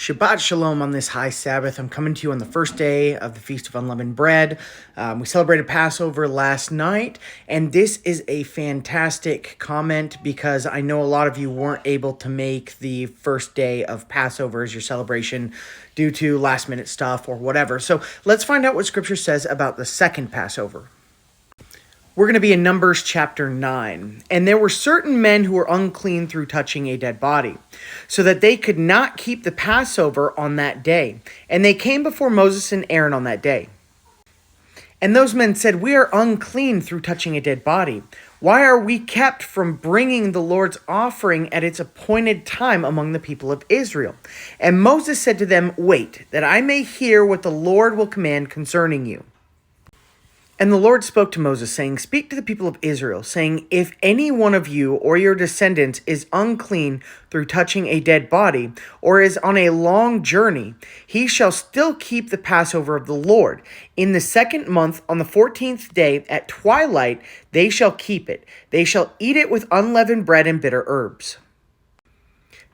Shabbat Shalom on this high Sabbath. I'm coming to you on the first day of the Feast of Unleavened Bread. We celebrated Passover last night, and this is a fantastic comment because I know a lot of you weren't able to make the first day of Passover as your celebration due to last-minute stuff or whatever. So let's find out what Scripture says about the second Passover. We're going to be in Numbers chapter 9. And there were certain men who were unclean through touching a dead body, so that they could not keep the Passover on that day. And they came before Moses and Aaron on that day. And those men said, "We are unclean through touching a dead body. Why are we kept from bringing the Lord's offering at its appointed time among the people of Israel?" And Moses said to them, "Wait, that I may hear what the Lord will command concerning you." And the Lord spoke to Moses, saying, "Speak to the people of Israel, saying, if any one of you or your descendants is unclean through touching a dead body, or is on a long journey, he shall still keep the Passover of the Lord. In the second month, on the 14th day, at twilight, they shall keep it. They shall eat it with unleavened bread and bitter herbs.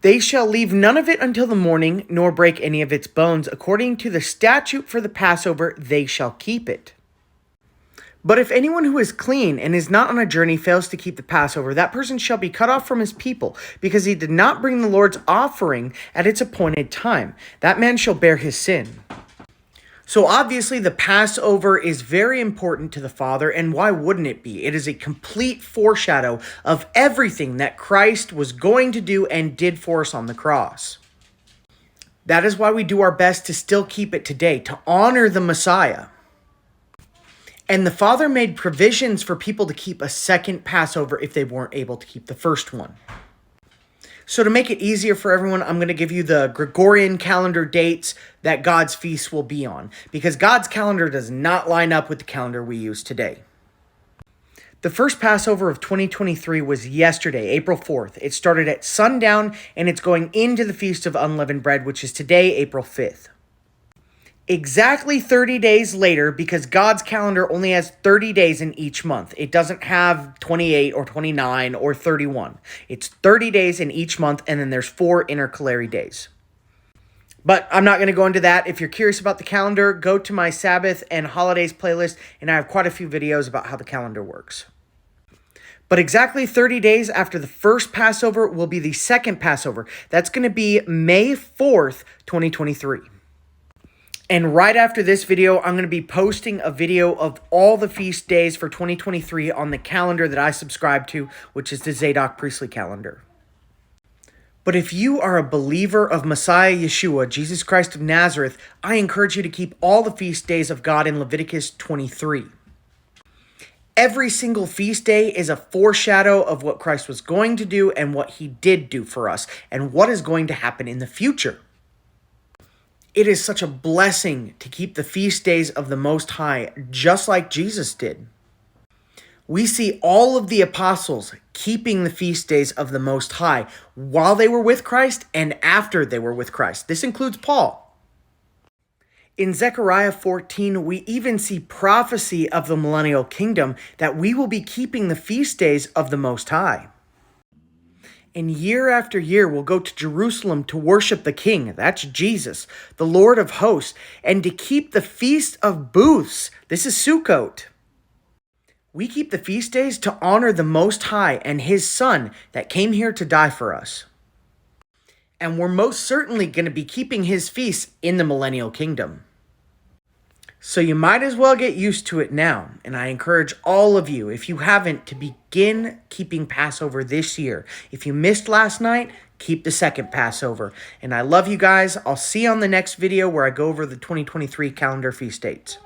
They shall leave none of it until the morning, nor break any of its bones. According to the statute for the Passover, they shall keep it. But if anyone who is clean and is not on a journey fails to keep the Passover, that person shall be cut off from his people, because he did not bring the Lord's offering at its appointed time. That man shall bear his sin." So obviously the Passover is very important to the Father, and why wouldn't it be? It is a complete foreshadow of everything that Christ was going to do and did for us on the cross. That is why we do our best to still keep it today, to honor the Messiah. And the Father made provisions for people to keep a second Passover if they weren't able to keep the first one. So to make it easier for everyone, I'm going to give you the Gregorian calendar dates that God's feasts will be on, because God's calendar does not line up with the calendar we use today. The first Passover of 2023 was yesterday, April 4th. It started at sundown, and it's going into the Feast of Unleavened Bread, which is today, April 5th. Exactly 30 days later, because God's calendar only has 30 days in each month. It doesn't have 28 or 29 or 31. It's 30 days in each month, and then there's 4 intercalary days. But I'm not going to go into that. If you're curious about the calendar, go to my Sabbath and Holidays playlist, and I have quite a few videos about how the calendar works. But exactly 30 days after the first Passover will be the second Passover. That's going to be May 4th, 2023. And right after this video, I'm going to be posting a video of all the feast days for 2023 on the calendar that I subscribe to, which is the Zadok Priestly calendar. But if you are a believer of Messiah Yeshua, Jesus Christ of Nazareth, I encourage you to keep all the feast days of God in Leviticus 23. Every single feast day is a foreshadow of what Christ was going to do and what he did do for us and what is going to happen in the future. It is such a blessing to keep the feast days of the Most High, just like Jesus did. We see all of the apostles keeping the feast days of the Most High while they were with Christ and after they were with Christ. This includes Paul. In Zechariah 14, we even see prophecy of the millennial kingdom that we will be keeping the feast days of the Most High. And year after year, we'll go to Jerusalem to worship the King. That's Jesus, the Lord of hosts, and to keep the Feast of Booths. This is Sukkot. We keep the feast days to honor the Most High and his Son that came here to die for us. And we're most certainly going to be keeping his feasts in the millennial kingdom. So you might as well get used to it now. And I encourage all of you, if you haven't, to begin keeping Passover this year. If you missed last night, keep the second Passover. And I love you guys. I'll see you on the next video where I go over the 2023 calendar feast dates.